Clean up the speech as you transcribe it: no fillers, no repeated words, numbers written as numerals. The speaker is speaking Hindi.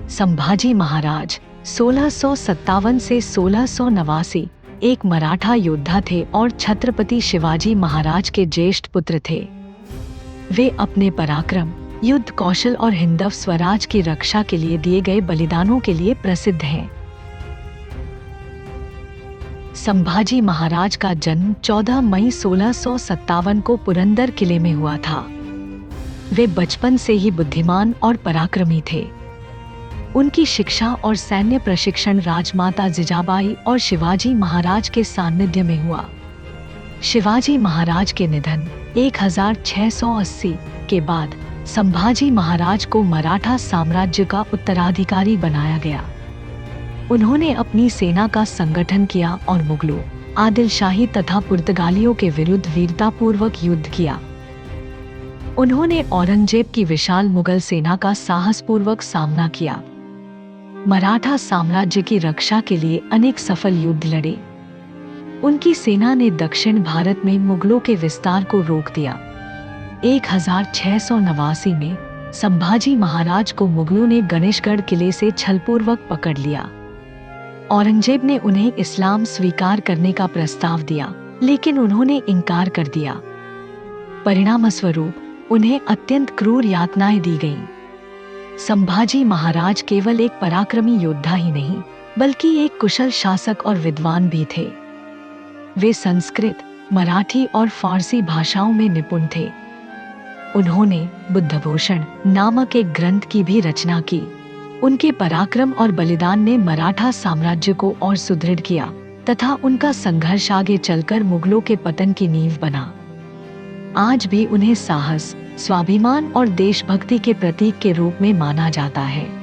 संभाजी महाराज 1657 से 1689 एक मराठा योद्धा थे और छत्रपति शिवाजी महाराज के ज्येष्ठ पुत्र थे। वे अपने पराक्रम, युद्ध कौशल और हिंदव स्वराज की रक्षा के लिए दिए गए बलिदानों के लिए प्रसिद्ध हैं। संभाजी महाराज का जन्म 14 मई 1657 को पुरंदर किले में हुआ था। वे बचपन से ही बुद्धिमान और पराक्रमी थे। उनकी शिक्षा और सैन्य प्रशिक्षण राजमाता जिजाबाई और शिवाजी महाराज के सानिध्य में हुआ। शिवाजी महाराज के निधन 1680 के बाद संभाजी महाराज को मराठा साम्राज्य का उत्तराधिकारी बनाया गया। उन्होंने अपनी सेना का संगठन किया और मुगलों, आदिलशाही तथा पुर्तगालियों के विरुद्ध वीरतापूर्वक युद्ध किया। उन्होंने औरंगजेब की विशाल मुगल सेना का साहसपूर्वक सामना किया। मराठा साम्राज्य की रक्षा के लिए अनेक सफल युद्ध लड़े। उनकी सेना ने दक्षिण भारत में मुगलों के विस्तार को रोक दिया। 1689 में संभाजी महाराज को मुगलों ने गणेशगढ़ किले से छलपूर्वक पकड़ लिया। औरंगजेब ने उन्हें इस्लाम स्वीकार करने का प्रस्ताव दिया, लेकिन उन्होंने इनकार कर दिया। परिणामस्वरूप उन्हें अत्यंत क्रूर यातनाएं दी गईं। संभाजी महाराज केवल एक पराक्रमी योद्धा ही नहीं, बल्कि एक कुशल शासक और विद्वान भी थे। वे संस्कृत, मराठी और फारसी भाषाओं में निपुण थे। उन्होंने बुद्धभूषण नामक एक ग्रंथ की भी रचना की। उनके पराक्रम और बलिदान ने मराठा साम्राज्य को और सुदृढ़ किया तथा उनका संघर्ष आगे चलकर मुगलों के पतन की नींव बना। आज भी उन्हें साहस, स्वाभिमान और देशभक्ति के प्रतीक के रूप में माना जाता है।